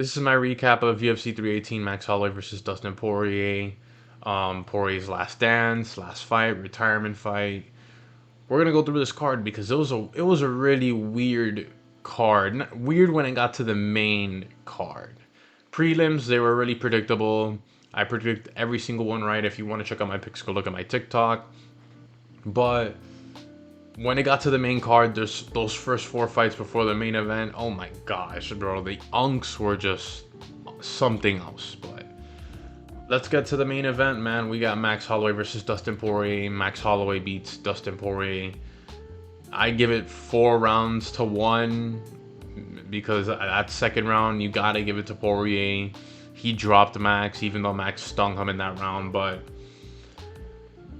This is my recap of UFC 318 Max Holloway versus Dustin Poirier. Poirier's last dance, last fight, retirement fight. We're gonna go through this card because it was a really weird card. Weird when it got to the main card. Prelims, they were really predictable. I predict every single one right. If you want to check out my picks, go look at my TikTok. But when it got to the main card, there's those first four fights before the main event. Oh my gosh, bro, the unks were just something else. But let's get to the main event, man. We got Max Holloway versus Dustin Poirier. Max Holloway beats Dustin Poirier. I give it 4 rounds to 1 because that second round, you gotta give it to Poirier. He dropped Max, even though Max stung him in that round, but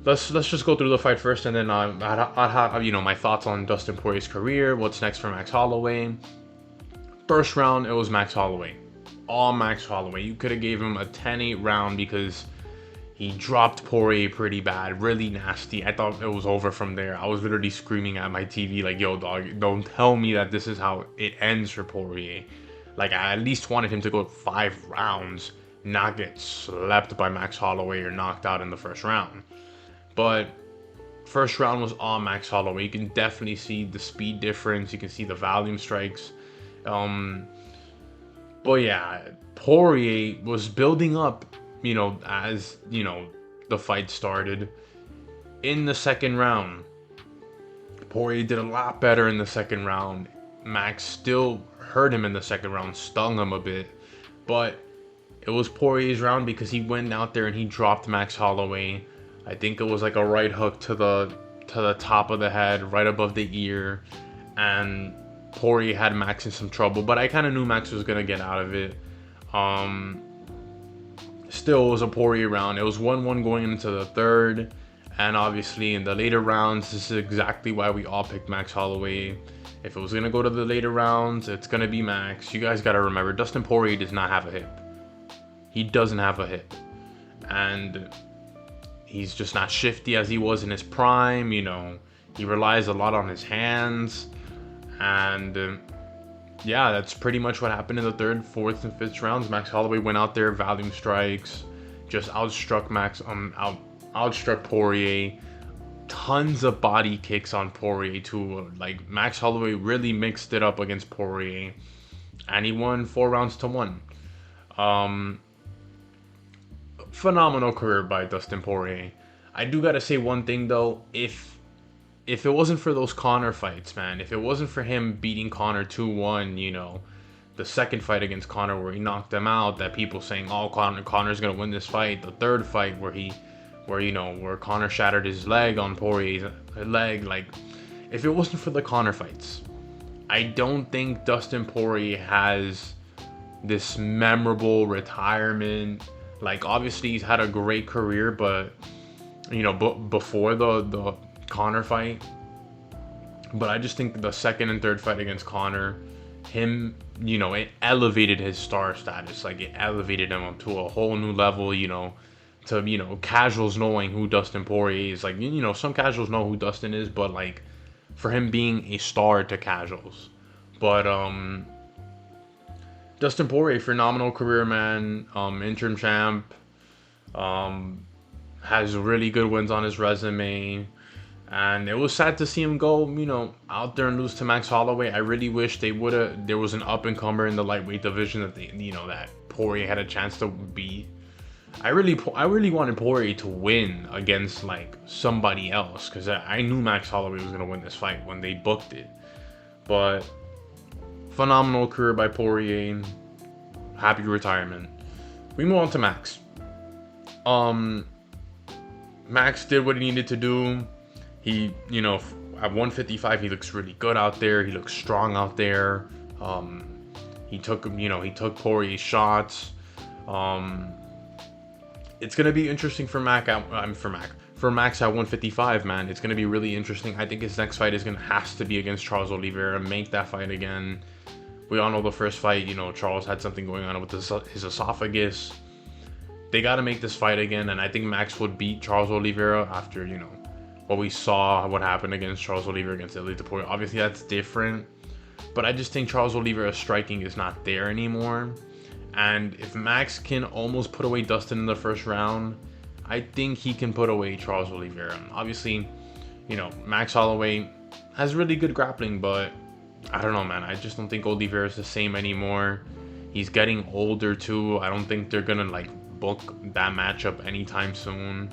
let's just go through the fight first, and then I'd have my thoughts on Dustin Poirier's career. What's next for Max Holloway? First round, it was Max Holloway, all Max Holloway. You could have gave him a 10-8 round because he dropped Poirier pretty bad, really nasty. I thought it was over from there. I was literally screaming at my TV like, "Yo, dog, don't tell me that this is how it ends for Poirier." Like, I at least wanted him to go 5 rounds, not get slept by Max Holloway or knocked out in the first round. But first round was all Max Holloway. You can definitely see the speed difference. You can see the volume strikes. But yeah, Poirier was building up, as, the fight started. In the second round, Poirier did a lot better in the second round. Max still hurt him in the second round, stung him a bit. But it was Poirier's round because he went out there and he dropped Max Holloway. I think it was like a right hook to the top of the head, right above the ear, and Poirier had Max in some trouble. But I kind of knew Max was gonna get out of it. Still, it was a Poirier round. It was 1-1 going into the third, and obviously in the later rounds, this is exactly why we all picked Max Holloway. If it was gonna go to the later rounds, it's gonna be Max. You guys gotta remember, Dustin Poirier does not have a hip. He doesn't have a hip, and he's just not shifty as he was in his prime. He relies a lot on his hands. And yeah, that's pretty much what happened in the third, fourth, and fifth rounds. Max Holloway went out there, volume strikes, just outstruck outstruck Poirier. Tons of body kicks on Poirier too. Like, Max Holloway really mixed it up against Poirier, and he won 4 rounds to 1. Phenomenal career by Dustin Poirier. I do gotta say one thing though, if it wasn't for those Conor fights, man, if it wasn't for him beating Conor 2-1, the second fight against Conor where he knocked him out, that people saying, "Oh, Conor's gonna win this fight," the third fight where Conor shattered his leg on Poirier's leg, like, if it wasn't for the Conor fights, I don't think Dustin Poirier has this memorable retirement. Like, obviously he's had a great career, but before the Conor fight. But I just think the second and third fight against Conor, it elevated his star status. Like, it elevated him up to a whole new level, to casuals knowing who Dustin Poirier is. Like, some casuals know who Dustin is, but like, for him being a star to casuals. But Dustin Poirier, phenomenal career, man. Interim champ. Has really good wins on his resume. And it was sad to see him go, out there and lose to Max Holloway. I really wish there was an up-and-comer in the lightweight division that that Poirier had a chance to beat. I really wanted Poirier to win against like somebody else, because I knew Max Holloway was gonna win this fight when they booked it. But phenomenal career by Poirier. Happy retirement. We move on to Max. Max did what he needed to do. He, at 155, he looks really good out there. He looks strong out there. He took Poirier's shots. It's gonna be interesting for Max at 155, man. It's gonna be really interesting. I think his next fight has to be against Charles Olivivera. Make that fight again. We all know the first fight, Charles had something going on with his esophagus. They got to make this fight again, and I think Max would beat Charles Olivivera after, what we saw, what happened against Charles Oliveira against Ilia Topuria. Obviously, that's different, but I just think Charles Oliveira's striking is not there anymore. And if Max can almost put away Dustin in the first round, I think he can put away Charles Oliveira. Obviously, Max Holloway has really good grappling, but I don't know, man. I just don't think Oliveira is the same anymore. He's getting older too. I don't think they're gonna book that matchup anytime soon.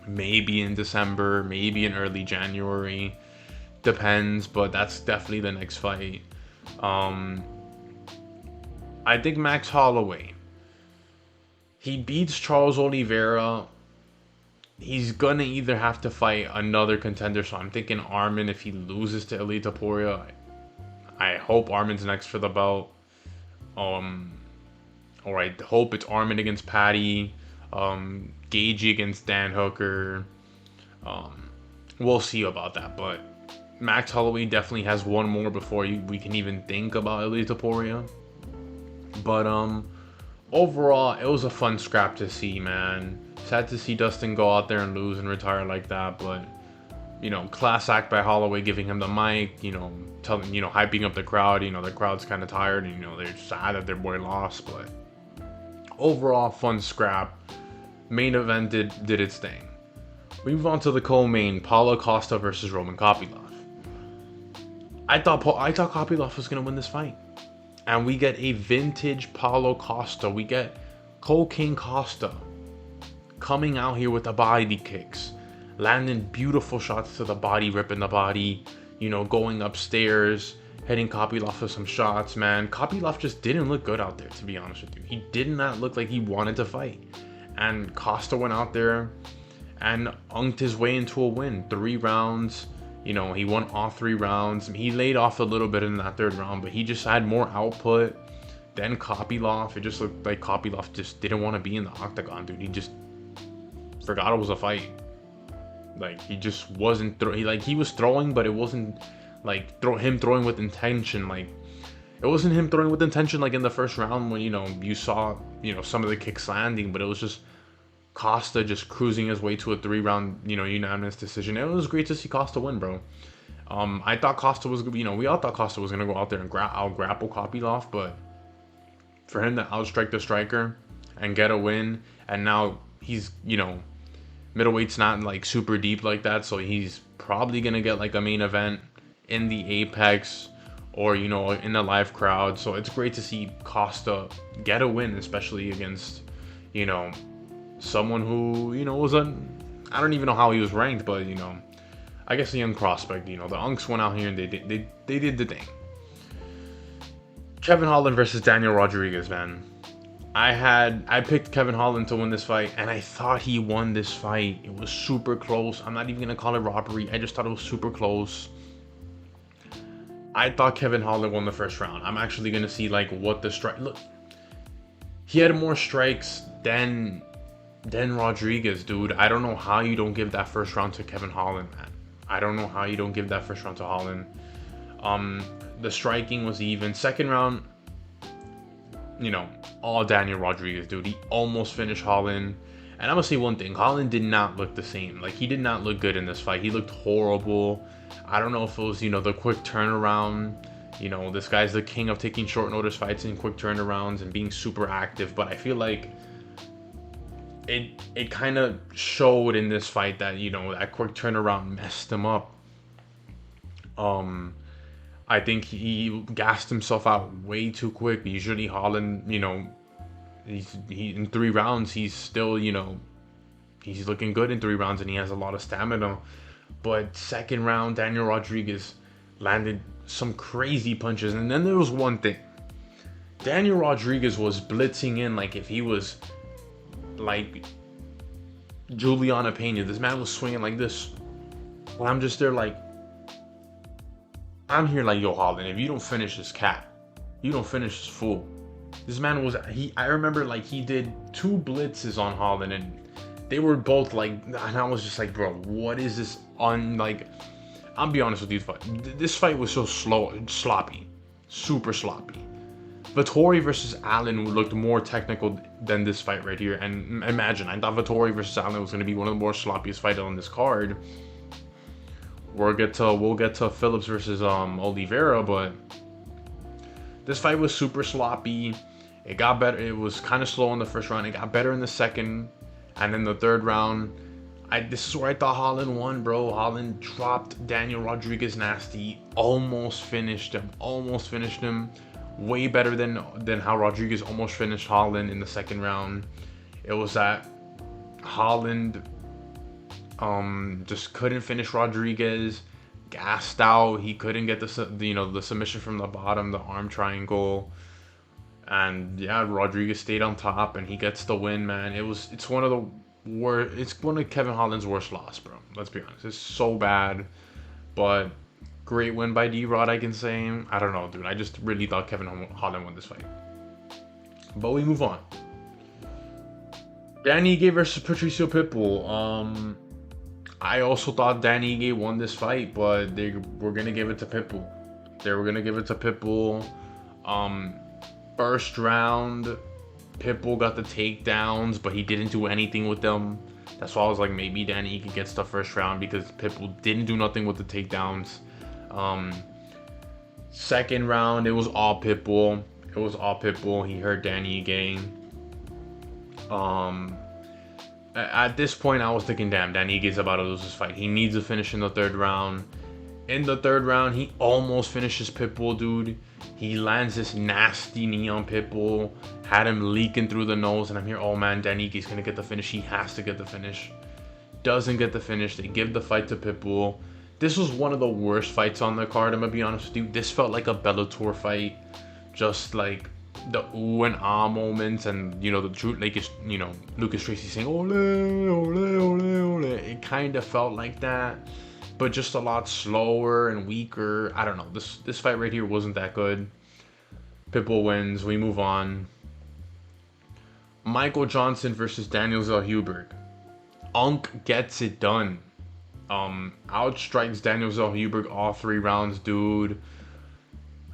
Maybe in December, maybe in early January. Depends, but that's definitely the next fight. I think Max Holloway, he beats Charles Oliveira. He's gonna either have to fight another contender. So I'm thinking Armin if he loses to Porier. I hope Armin's next for the belt. Or I hope it's Armin against Patty. Gagey against Dan Hooker. We'll see about that, but Max Holloway definitely has one more before we can even think about Porier. But overall, it was a fun scrap to see, man. Sad to see Dustin go out there and lose and retire like that, but class act by Holloway, giving him the mic, telling, hyping up the crowd. The crowd's kind of tired, and they're sad that their boy lost, but overall, fun scrap. Main event did its thing. We move on to the co-main, Paulo Costa versus Roman Copiloff. I thought Copiloff was gonna win this fight. And we get a vintage Paulo Costa. We get Cocaine Costa coming out here with the body kicks, landing beautiful shots to the body, ripping the body, going upstairs, hitting Copiloff with some shots, man. Copiloff just didn't look good out there, to be honest with you. He did not look like he wanted to fight. And Costa went out there and unked his way into a win. 3 rounds. He won all 3 rounds. He laid off a little bit in that 3rd round, but he just had more output than Copiloff. It just looked like Copiloff just didn't want to be in the octagon, dude. He just forgot it was a fight. He just wasn't he was throwing, but it wasn't him throwing with intention. It wasn't him throwing with intention in the first round when you saw some of the kicks landing, but it was just Costa just cruising his way to a 3-round, unanimous decision. It was great to see Costa win, bro. I thought Costa was, we all thought Costa was going to go out there and out-grapple Copiloff, but for him to outstrike the striker and get a win, and now he's, middleweight's not, super deep like that, so he's probably going to get, a main event in the Apex or, in the live crowd. So it's great to see Costa get a win, especially against, someone who, was I don't even know how he was ranked, but, I guess a young prospect. The Unks went out here and they did the thing. Kevin Holland versus Daniel Rodriguez, man. I picked Kevin Holland to win this fight, and I thought he won this fight. It was super close. I'm not even going to call it robbery. I just thought it was super close. I thought Kevin Holland won the first round. I'm actually going to see, what the strike... Look, he had more strikes than Rodriguez, dude. I don't know how you don't give that first round to Kevin Holland, man. I don't know how you don't give that first round to Holland. The striking was even. Second round, all Daniel Rodriguez, dude. He almost finished Holland. And I'm going to say one thing. Holland did not look the same. He did not look good in this fight. He looked horrible. I don't know if it was, the quick turnaround. This guy's the king of taking short notice fights and quick turnarounds and being super active. But I feel like it kind of showed in this fight that, that quick turnaround messed him up. I think he gassed himself out way too quick. Usually Holland, he in 3 rounds, he's still, he's looking good in 3 rounds and he has a lot of stamina. But second round, Daniel Rodriguez landed some crazy punches. And then there was one thing. Daniel Rodriguez was blitzing in if he was Juliana Pena. This man was swinging like this. And I'm just there I'm here yo, Holland, if you don't finish this cat, you don't finish this fool. This man was, I remember he did 2 blitzes on Holland and they were both and I was just bro, what is this I'll be honest with you, this fight was so sloppy, super sloppy. Vtori versus Allen looked more technical than this fight right here. And imagine, I thought Vtori versus Allen was going to be one of the more sloppiest fights on this card. We'll get to Phillips versus Olivivera, but this fight was super sloppy. It got better. It was kind of slow in the first round. It got better in the second, and in the third round, this is where I thought Holland won, bro. Holland dropped Daniel Rodriguez nasty. Almost finished him. Almost finished him. Way better than how Rodriguez almost finished Holland in the second round. It was that Holland just couldn't finish Rodriguez. Gassed out. He couldn't get the submission from the bottom, the arm triangle. And yeah, Rodriguez stayed on top, and he gets the win, man. It's one of Kevin Holland's worst loss, bro. Let's be honest. It's so bad, but great win by D-Rod, I can say. I don't know, dude. I just really thought Kevin Holland won this fight. But we move on. Danny Ige versus Patricio Pipple. I also thought Danny Ige won this fight, but they were gonna give it to Pipple. First round, Pipple got the takedowns, but he didn't do anything with them. That's why I was like, maybe Danny Ige gets the first round, because Pipple didn't do nothing with the takedowns. Second round, it was all Pipple. He hurt Danny Ige. At this point, I was thinking, damn, Danny Ige's about to lose this fight. He needs a finish in the third round. In the third round, he almost finishes Pipple, dude. He lands this nasty knee on Pipple, had him leaking through the nose, and I'm here, oh man, Danny Ige's gonna get the finish. He has to get the finish. Doesn't get the finish. They give the fight to Pipple. This was one of the worst fights on the card, I'm gonna be honest with you. This felt like a Bellator fight. Just like the ooh and ah moments, and the truth, like, Lucas Tracy saying ole, ole, ole, ole. It kind of felt like that, but just a lot slower and weaker. I don't know. This fight right here wasn't that good. Pipple wins. We move on. Michael Johnson versus Daniel Zellhuber. Unk gets it done. Outstrikes Daniel Zellhuber all 3 rounds, dude.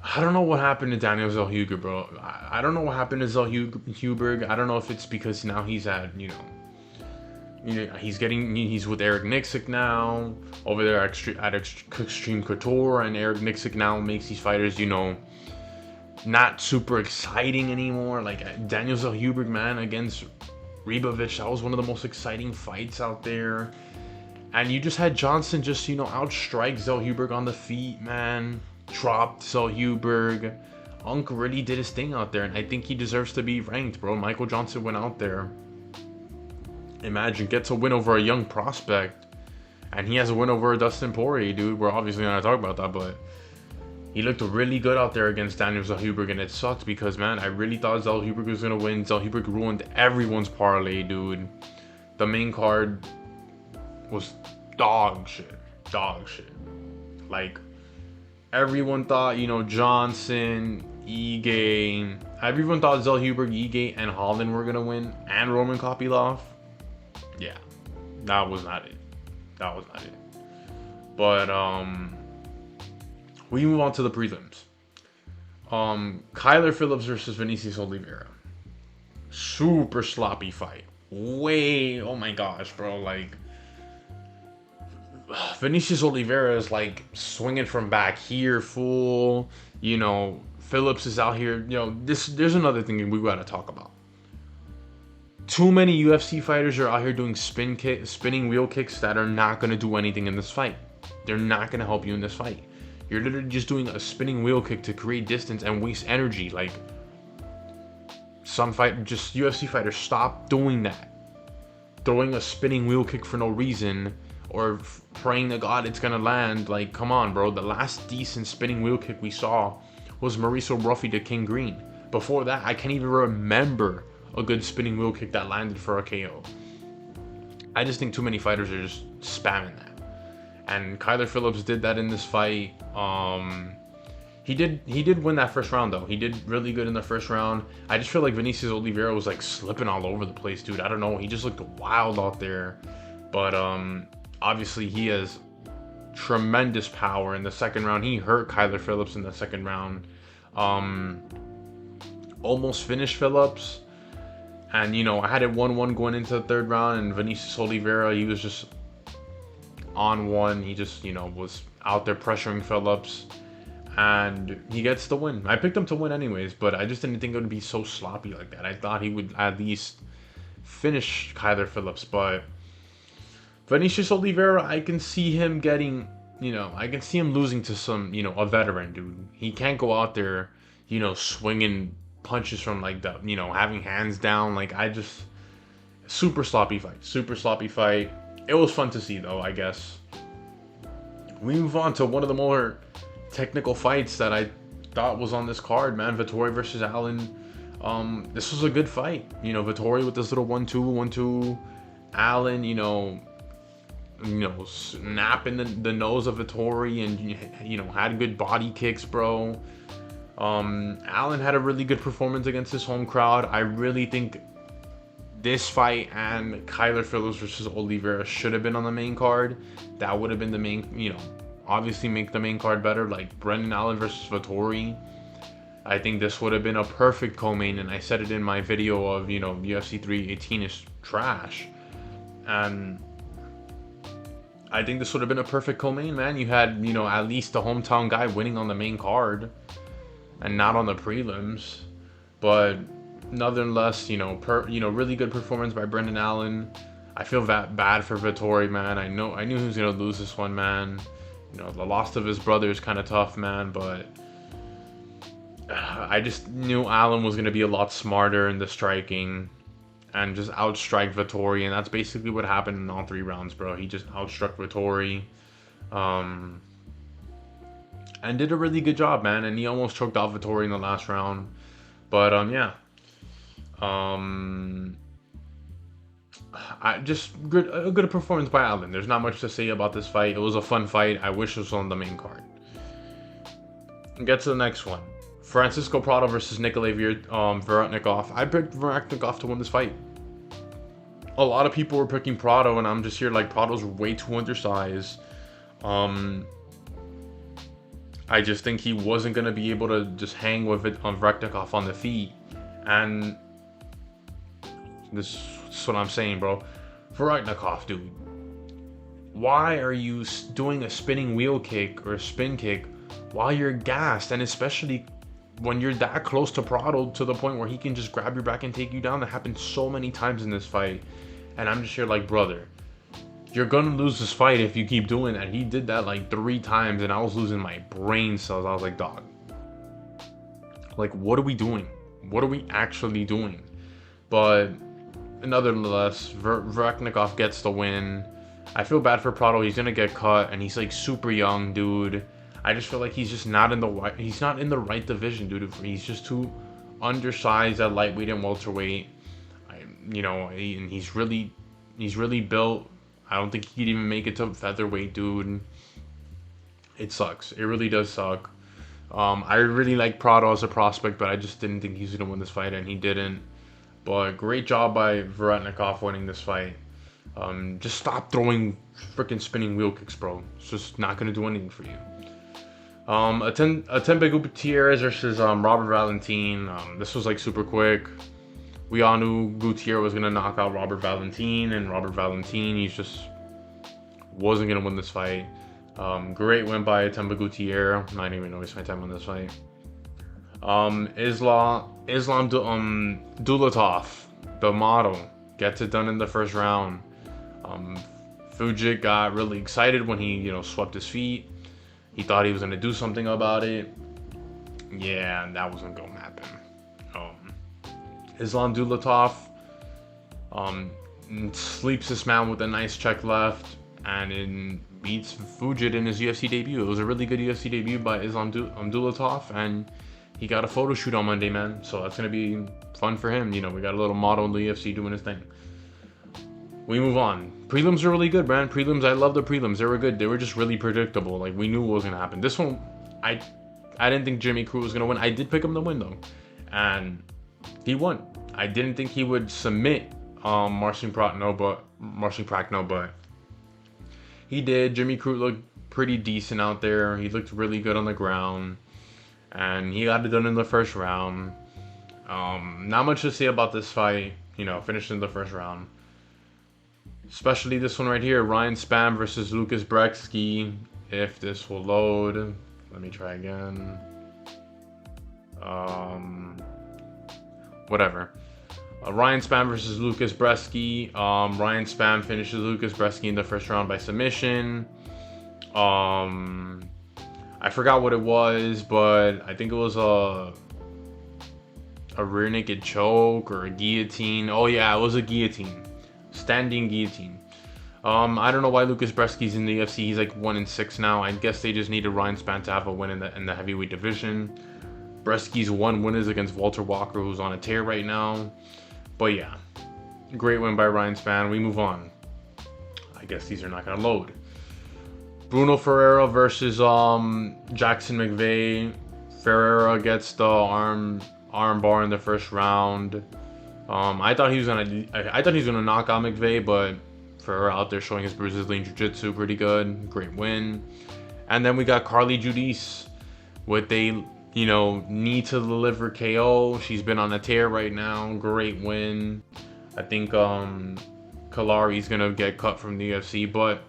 I don't know what happened to Daniel Zellhuber, bro. I don't know what happened to Zellhuber. I don't know if it's because now he's at, he's with Eric Nixick now over there at Extreme Couture, and Eric Nixick now makes these fighters, not super exciting anymore. Like Daniel Zellhuber, man, against Ribovic, that was one of the most exciting fights out there. And you just had Johnson just, outstrike Zellhuber on the feet, man. Dropped Zellhuber. Unk really did his thing out there, and I think he deserves to be ranked, bro. Michael Johnson went out there. Imagine, gets a win over a young prospect. And he has a win over Dustin Porier, dude. We're obviously not talking about that, but he looked really good out there against Daniel Zellhuber, and it sucked because, man, I really thought Zellhuber was going to win. Zellhuber ruined everyone's parlay, dude. The main card was dog shit. Like, everyone thought, Johnson, Ige. Everyone thought Zellhuber, Ige, and Holland were going to win, and Roman Copiloff. Yeah, that was not it. But, we move on to the prelims. Kyler Phillips versus Vinicius Olivivera. Super sloppy fight. Oh my gosh, bro. Like, Vinicius Olivivera is like swinging from back here, fool. Phillips is out here. There's another thing we gotta talk about. Too many UFC fighters are out here doing spinning wheel kicks that are not gonna do anything in this fight. They're not gonna help you in this fight. You're literally just doing a spinning wheel kick to create distance and waste energy. Like, UFC fighters, stop doing that. Throwing a spinning wheel kick for no reason, or praying to God it's gonna land. Like, come on, bro. The last decent spinning wheel kick we saw was Mauricio Ruffy to King Green. Before that, I can't even remember a good spinning wheel kick that landed for a KO. I just think too many fighters are just spamming that. And Kyler Phillips did that in this fight. He did win that first round, though. He did really good in the first round. I just feel like Vinicius Olivivera was like slipping all over the place, dude. I don't know. He just looked wild out there. But obviously he has tremendous power in the second round. He hurt Kyler Phillips in the second round. Almost finished Phillips. And, I had it 1-1 going into the third round. And Vinicius Olivivera, he was just on one. He just, was out there pressuring Phillips. and he gets the win. I picked him to win anyways, but I just didn't think it would be so sloppy like that. I thought he would at least finish Kyler Phillips, but Vinicius Olivivera, I can see him getting, I can see him losing to some, a veteran, dude. He can't go out there, swinging punches from like the, having hands down. Like, super sloppy fight. Super sloppy fight. It was fun to see, though, I guess. We move on to one of the more technical fights that I thought was on this card, man. Vtori versus Allen. This was a good fight. Vtori with this little 1-2, 1-2. Allen, snapping the nose of Vtori and, had good body kicks, bro. Allen had a really good performance against his home crowd. I really think this fight and Kyler Phillips versus Olivivera should have been on the main card. That would have been the main, obviously make the main card better. Like Brendan Allen versus Vtori. I think this would have been a perfect co-main, and I said it in my video of, UFC 318 is trash. And I think this would have been a perfect co-main, man. You had, at least the hometown guy winning on the main card and not on the prelims. But nonetheless, really good performance by Brendan Allen. I feel bad for Vtori, man. I knew he was gonna lose this one, man. The loss of his brother is kind of tough, man. But I just knew Allen was gonna be a lot smarter in the striking and just outstrike Vtori, and that's basically what happened in all 3 rounds, bro. He just outstruck Vtori, and did a really good job, man. And he almost choked out Vtori in the last round, but yeah. A good performance by Allen. There's not much to say about this fight. It was a fun fight. I wish it was on the main card. Get to the next one. Francisco Pratto versus Nikolai Veratnikov. I picked Veratnikov to win this fight. A lot of people were picking Pratto, and I'm just here like Pratto's way too undersized. I just think he wasn't going to be able to just hang with it on Veratnikov on the feet. And this is what I'm saying, bro. Veratnikov, dude. Why are you doing a spinning wheel kick or a spin kick while you're gassed? And especially when you're that close to Pratto to the point where he can just grab your back and take you down. That happened so many times in this fight. And I'm just here like, brother, you're gonna lose this fight if you keep doing that. He did that like 3 times, and I was losing my brain cells. I was like, dog, like, what are we doing? What are we actually doing? But nonetheless, Veratnikov gets the win. I feel bad for Pratto. He's gonna get cut, and he's like super young, dude. I just feel like he's just not in the right division, dude. He's just too undersized at lightweight and welterweight. And he's really built. I don't think he'd even make it to featherweight, dude. It sucks. It really does suck. I really like Pratto as a prospect, but I just didn't think he was gonna win this fight, and he didn't. But great job by Veratnikov winning this fight. Just stop throwing freaking spinning wheel kicks, bro. It's just not gonna do anything for you. Atembe Gutierre versus Robert Valentine. This was like super quick. We all knew Gutierre was gonna knock out Robert Valentine, and Robert Valentine, he just wasn't gonna win this fight. Great win by Atembe Gutierre. I'm not even waste my time on this fight. Islam Dulatov, the model, gets it done in the first round. Fujit got really excited when he, swept his feet. He thought he was gonna do something about it. Yeah, and that wasn't gonna happen. Islam Dulatov sleeps this man with a nice check left, and it beats Fujit in his UFC debut. It was a really good UFC debut by Islam Dulatov, and he got a photo shoot on Monday, man. So that's gonna be fun for him. We got a little model in the UFC doing his thing. We move on. Prelims are really good, man. Prelims, I love the prelims. They were good. They were just really predictable. Like, we knew what was gonna happen. This one, I didn't think Jimmy Crute was gonna win. I did pick him to win though, and he won. I didn't think he would submit Marcin Prachno, but he did. Jimmy Crute looked pretty decent out there. He looked really good on the ground, and he got it done in the first round. Not much to say about this fight. Finished in the first round. Especially this one right here, Ryan Spann versus Lucas Brzeski. If this will load, Let me try again. Whatever. Ryan Spam versus Lucas Bresky. Ryan Spam finishes Lucas Bresky in the first round by submission. I forgot what it was, but I think it was a rear naked choke or a guillotine. Oh yeah, it was a guillotine. Standing guillotine. I don't know why Lucas Bresky's in the UFC. He's like 1-6 now. I guess they just needed Ryan Spann to have a win in the heavyweight division. Bresky's one win is against Walter Walker, who's on a tear right now. But yeah, great win by Ryan Spann. We move on. I guess these are not gonna load. Bruno Ferreira versus Jackson McVeigh. Ferreira gets the arm bar in the first round. I thought he was gonna knock out McVeigh, but Ferreira out there showing his Brazilian Jiu-Jitsu pretty good. Great win. And then we got Carly Judice with a need to deliver KO. She's been on a tear right now. Great win. I think Kalari's gonna get cut from the UFC, but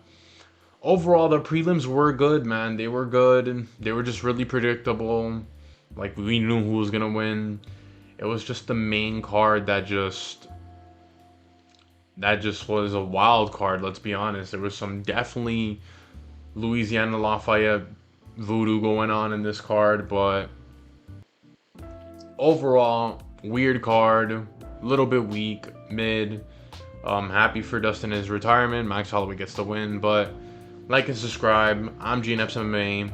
overall the prelims were good, man. They were good. They were just really predictable. Like, we knew who was gonna win. It was just the main card that just was a wild card, let's be honest. There was some definitely Louisiana Lafayette voodoo going on in this card, but overall, weird card, a little bit weak, mid. Happy for Dustin in his retirement. Max Holloway gets the win, but like and subscribe. I'm GNF's MMA.